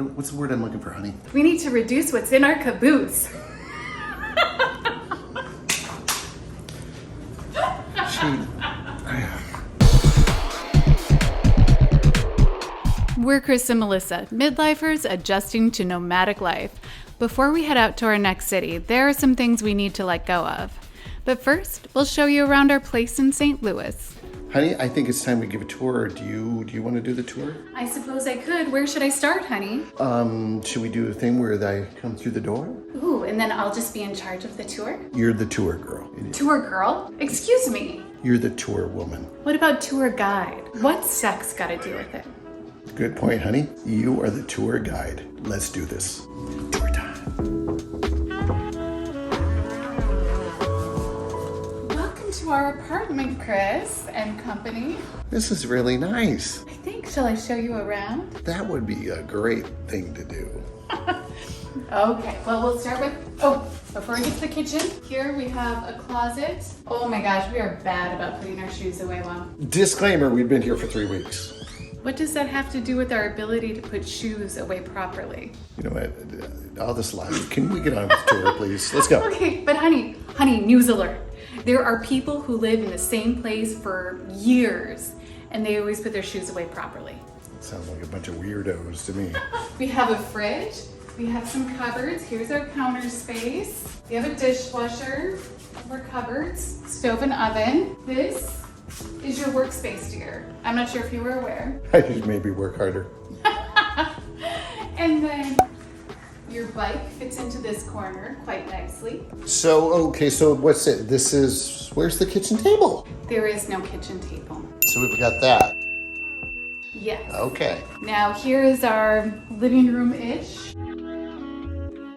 What's the word I'm looking for, honey? We need to reduce what's in our caboose. We're Chris and Melissa, midlifers adjusting to nomadic life. Before we head out to our next city, there are some things we need to let go of. But first, we'll show you around our place in St. Louis. Honey, I think it's time we give a tour. Do you want to do the tour? I suppose I could. Where should I start, honey? Should we do a thing where I come through the door? Ooh, and then I'll just be in charge of the tour? You're the tour girl. Tour girl? Excuse me. You're the tour woman. What about tour guide? What's sex got to do with it? Good point, honey. You are the tour guide. Let's do this. Tour time. Welcome to our apartment, Chris and company. This is really nice. I think, shall I show you around? That would be a great thing to do. Okay, well, we'll start with, before we get to the kitchen, here we have a closet. Oh my gosh, we are bad about putting our shoes away well. Disclaimer, we've been here for 3 weeks. What does that have to do with our ability to put shoes away properly? You know what, all this logic. Can we get on with the tour, please? Let's go. Okay, but honey, news alert. There are people who live in the same place for years, and they always put their shoes away properly. Sounds like a bunch of weirdos to me. We have a fridge, we have some cupboards. Here's our counter space. We have a dishwasher, more cupboards, stove and oven. This is your workspace, dear. I'm not sure if you were aware. I should maybe work harder. And then your bike fits into this corner quite nicely. So what's it? Where's the kitchen table? There is no kitchen table. So we've got that. Yes. Okay. Now here is our living room-ish.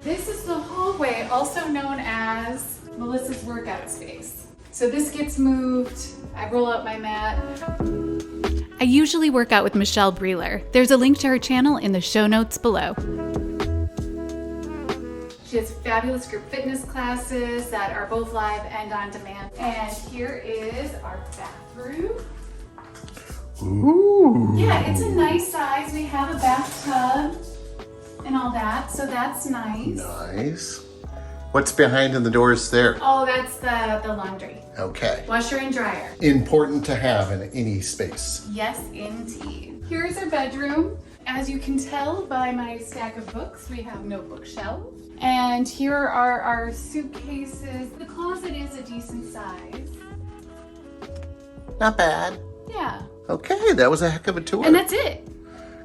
This is the hallway, also known as Melissa's workout space. So this gets moved, I roll out my mat. I usually work out with Michelle Briehler. There's a link to her channel in the show notes below. She has fabulous group fitness classes that are both live and on demand. And here is our bathroom. Ooh. Yeah, it's a nice size. We have a bathtub and all that, so that's nice. Nice. What's behind in the doors there? Oh, that's the laundry. Okay. Washer and dryer. Important to have in any space. Yes, indeed. Here's our bedroom. As you can tell by my stack of books, we have no bookshelves. And here are our suitcases. The closet is a decent size. Not bad. Yeah. Okay, that was a heck of a tour. And that's it.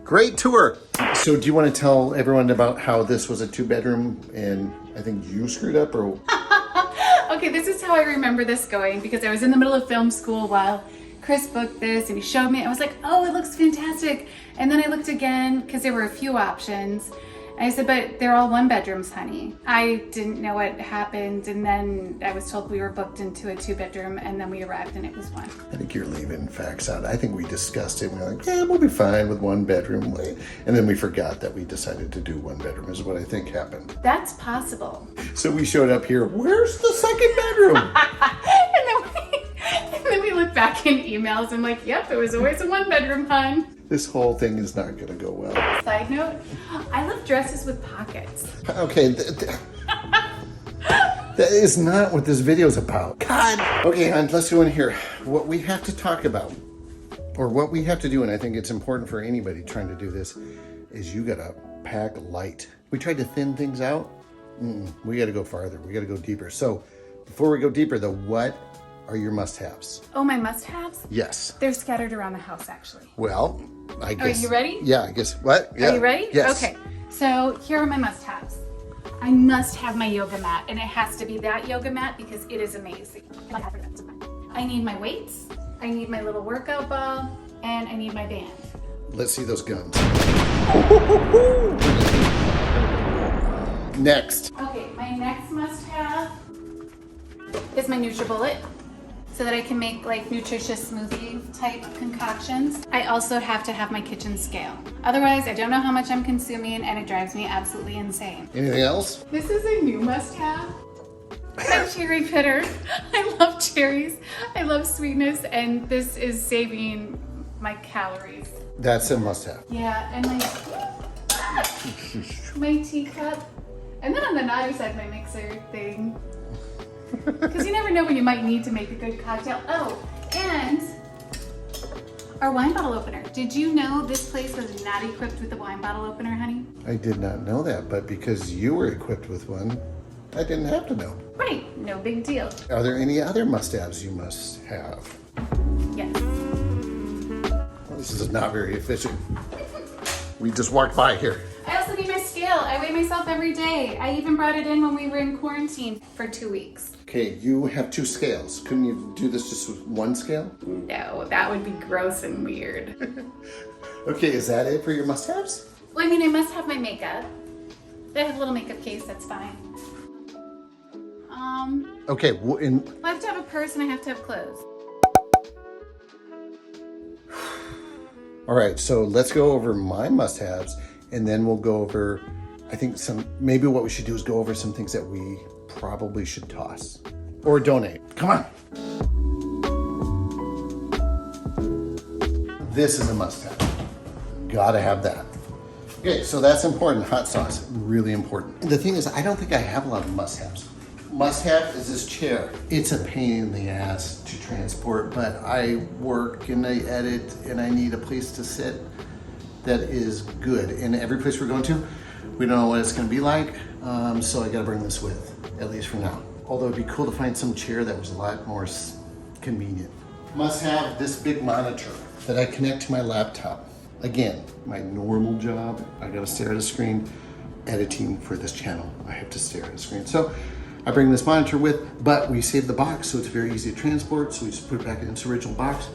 Great tour. So do you want to tell everyone about how this was a 2-bedroom and I think you screwed up or? Okay, this is how I remember this going because I was in the middle of film school while Chris booked this and he showed me. I was like, oh, it looks fantastic. And then I looked again because there were a few options. And I said, but they're all 1-bedrooms, honey. I didn't know what happened. And then I was told we were booked into a 2-bedroom and then we arrived and it was 1. I think you're leaving facts out. I think we discussed it. We were like, yeah, we'll be fine with 1 bedroom. And then we forgot that we decided to do 1 bedroom is what I think happened. That's possible. So we showed up here. Where's the 2nd bedroom? and then we look back in emails and like, yep, it was always a 1-bedroom, hon. This whole thing is not going to go well. Side note, I love dresses with pockets. Okay, that is not what this video is about. God. Okay, hon, let's go in here. What we have to talk about, or what we have to do, and I think it's important for anybody trying to do this, is you got to pack light. We tried to thin things out. We got to go farther. We got to go deeper. So before we go deeper, though, what are your must-haves? Oh, my must-haves? Yes. They're scattered around the house, actually. Well, I guess. Are you ready? Yeah, I guess. What? Yeah. Are you ready? Yes. Okay. So here are my must-haves. I must have my yoga mat, and it has to be that yoga mat because it is amazing. I need my weights, I need my little workout ball, and I need my band. Let's see those guns. Next. Okay, my next must-have is my Nutribullet, so that I can make like nutritious smoothie type concoctions. I also have to have my kitchen scale. Otherwise, I don't know how much I'm consuming and it drives me absolutely insane. Anything else? This is a new must-have. A cherry pitter. I love cherries. I love sweetness, and this is saving my calories. That's a must-have. Yeah, and my My teacup. And then on the naughty side, my mixer thing. Because you never know when you might need to make a good cocktail. Oh, and our wine bottle opener. Did you know this place was not equipped with a wine bottle opener, honey? I did not know that, but because you were equipped with one, I didn't have to know. Right, no big deal. Are there any other must-haves you must have? Yes. Well, this is not very efficient. We just walked by here. I also need my scale. I weigh myself every day. I even brought it in when we were in quarantine for 2 weeks. Okay, you have 2 scales. Couldn't you do this just with 1 scale? No, that would be gross and weird. Okay, is that it for your must-haves? Well, I mean, I must have my makeup. I have a little makeup case, that's fine. Okay, I have to have a purse and I have to have clothes. all right, so let's go over my must-haves, and then we'll go over, I think maybe what we should do is go over some things that we probably should toss or donate. Come on. This is a must-have. Gotta have that. Okay, so that's important. Hot sauce, really important. The thing is, I don't think I have a lot of must-haves. Must-have is this chair. It's a pain in the ass to transport, but I work and I edit and I need a place to sit that is good. And every place we're going to, we don't know what it's gonna be like, so I gotta bring this with, at least for now. Although it'd be cool to find some chair that was a lot more convenient. Must have this big monitor that I connect to my laptop. Again, my normal job, I gotta stare at a screen. Editing for this channel, I have to stare at a screen. So I bring this monitor with, but we save the box, so it's very easy to transport. So we just put it back in its original box,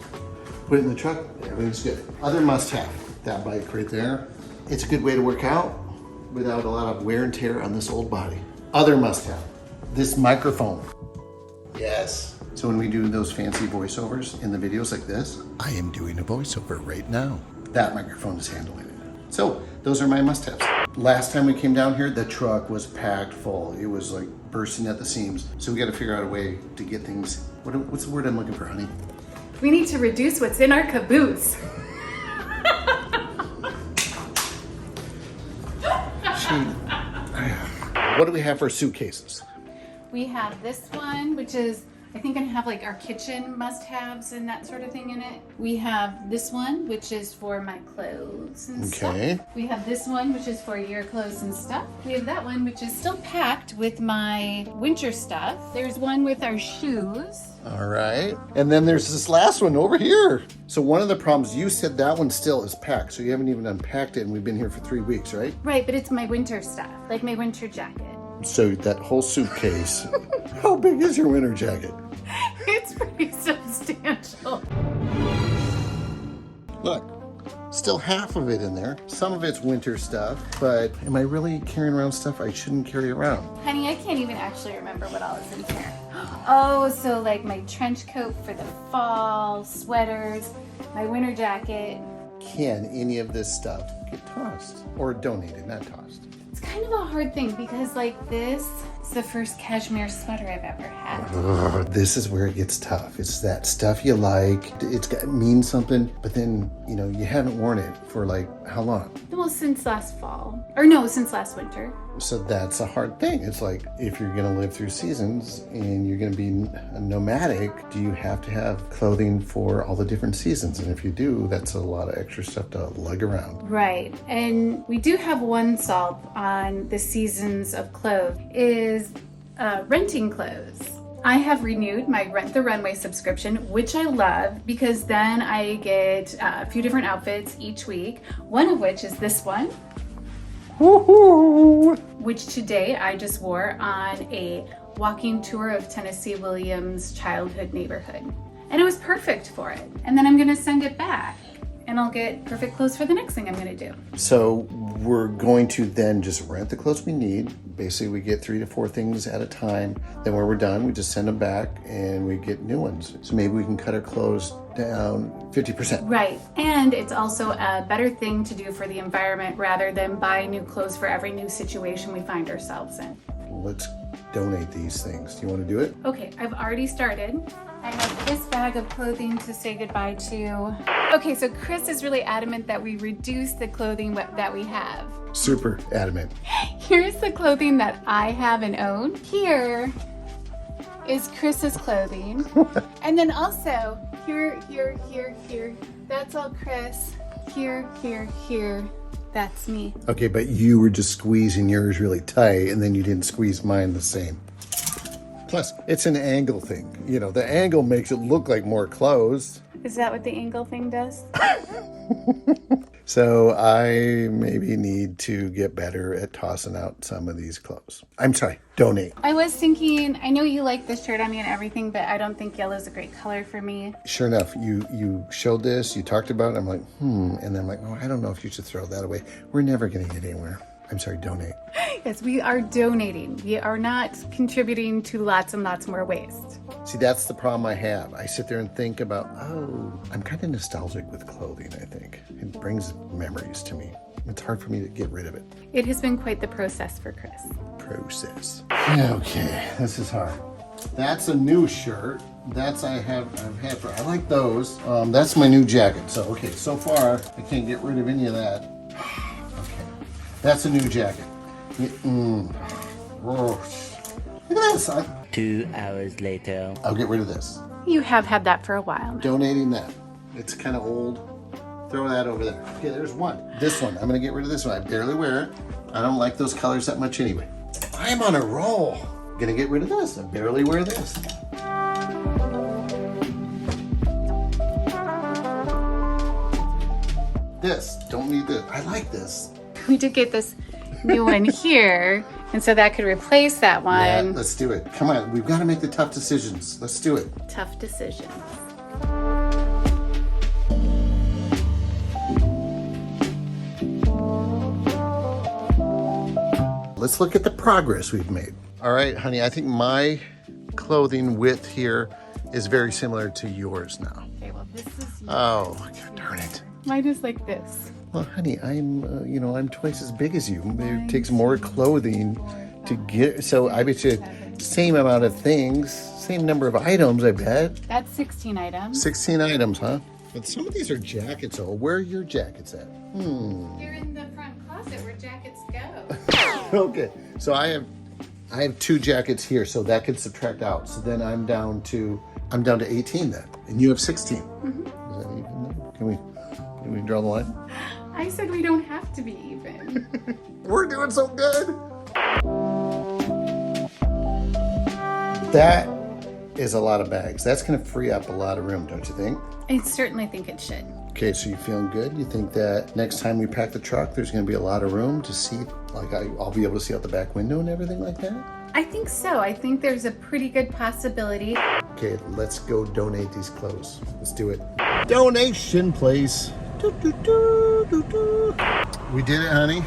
put it in the truck, everything's good. Other must-have, that bike right there. It's a good way to work out without a lot of wear and tear on this old body. Other must-have, this microphone. Yes. So when we do those fancy voiceovers in the videos like this, I am doing a voiceover right now. That microphone is handling it. So those are my must-haves. Last time we came down here, the truck was packed full. It was like bursting at the seams. So we got to figure out a way to get things. What's the word I'm looking for, honey? We need to reduce what's in our caboose. What do we have for suitcases? We have this one, which is, I think, gonna have like our kitchen must-haves and that sort of thing in it. We have this one, which is for my clothes and stuff. We have this one, which is for your clothes and stuff. We have that one, which is still packed with my winter stuff. There's one with our shoes. All right. And then there's this last one over here. So one of the problems, you said that one still is packed, so you haven't even unpacked it, and we've been here for 3 weeks, right? Right, but it's my winter stuff, like my winter jacket. So that whole suitcase, how big is your winter jacket? It's pretty substantial. Look, still half of it in there. Some of it's winter stuff, but am I really carrying around stuff I shouldn't carry around? Honey, I can't even actually remember what all is in here. Oh, so like my trench coat for the fall, sweaters, my winter jacket. Can any of this stuff get tossed or donated, not tossed? It's kind of a hard thing because like this is the first cashmere sweater I've ever had. This is where it gets tough. It's that stuff you like. It means something, but then, you haven't worn it for like how long? Well, since last fall. Or no, since last winter. So that's a hard thing. It's like if you're going to live through seasons and you're going to be nomadic, do you have to have clothing for all the different seasons? And if you do, that's a lot of extra stuff to lug around. Right. And we do have one solve on the seasons of clothes is renting clothes. I have renewed my Rent the Runway subscription, which I love because then I get a few different outfits each week. One of which is this one. Woohoo! Which today I just wore on a walking tour of Tennessee Williams' childhood neighborhood. And it was perfect for it. And then I'm gonna send it back and I'll get perfect clothes for the next thing I'm gonna do. So we're going to then just rent the clothes we need. Basically, we get 3 to 4 things at a time. Then when we're done, we just send them back and we get new ones. So maybe we can cut our clothes down 50%. Right, and it's also a better thing to do for the environment rather than buy new clothes for every new situation we find ourselves in. Let's donate these things. Do you want to do it? Okay, I've already started. I have this bag of clothing to say goodbye to. Okay, so Chris is really adamant that we reduce the clothing that we have. super adamant. Here's the clothing that I have and own. Here is Chris's clothing. And then also, here, that's all Chris. Here, that's me. Okay, but you were just squeezing yours really tight, and then you didn't squeeze mine the same. Plus, it's an angle thing. You know, the angle makes it look like more clothes. Is that what the angle thing does? So I maybe need to get better at tossing out some of these clothes. I'm sorry, donate. I was thinking, I know you like this shirt on me and everything, but I don't think yellow is a great color for me. Sure enough, you showed this, you talked about it, I'm like, and then I'm like, oh, I don't know if you should throw that away. We're never gonna get anywhere. I'm sorry, donate. Yes, we are donating. We are not contributing to lots and lots more waste. See, that's the problem I have. I sit there and think about, I'm kind of nostalgic with clothing, I think. It brings memories to me. It's hard for me to get rid of it. It has been quite the process for Chris. Process. Okay, this is hard. That's a new shirt. I've had for, I like those. That's my new jacket. So, okay, so far, I can't get rid of any of that. Okay, that's a new jacket. Look at this. 2 hours later. I'll get rid of this. You have had that for a while now. Donating that. It's kind of old. Throw that over there. Okay, there's one. This one. I'm going to get rid of this one. I barely wear it. I don't like those colors that much anyway. I'm on a roll. I'm going to get rid of this. I barely wear this. This. Don't need this. I like this. We did get this new one here, and so that could replace that one. Yeah, let's do it. Come on. We've got to make the tough decisions. Let's do it. Tough decision. Let's look at the progress we've made. All right, honey, I think my clothing width here is very similar to yours now. Okay, well, this is Oh, darn it. mine is like this. Well, honey, I'm, I'm twice as big as you. It takes more clothing to get, so I bet you same amount of things, same number of items, I bet. That's 16 items. 16 items, huh? But some of these are jackets, oh. Where are your jackets at? You're in the front closet where jackets go. Okay, so I have 2 jackets here, so that could subtract out. So then I'm down to 18 then, and you have 16. Mm-hmm. Is that even? Can we draw the line? I said we don't have to be even. We're doing so good. That is a lot of bags. That's going to free up a lot of room, don't you think? I certainly think it should. Okay, so you feeling good? You think that next time we pack the truck, there's going to be a lot of room to see, like I'll be able to see out the back window and everything like that? I think so. I think there's a pretty good possibility. Okay, let's go donate these clothes. Let's do it. Donation place. Do, do, do, do, do. We did it, honey.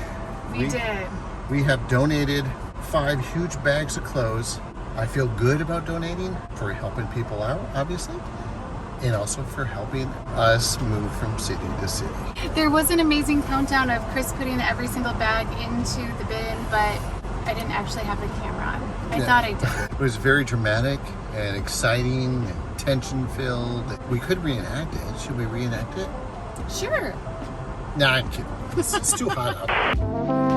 We did. We have donated 5 huge bags of clothes. I feel good about donating for helping people out, obviously, and also for helping us move from city to city. There was an amazing countdown of Chris putting every single bag into the bin, but I didn't actually have the camera on. I thought I did. It was very dramatic and exciting and tension-filled. We could reenact it. Should we reenact it? Sure. Nah, I'm kidding. It's too hot out.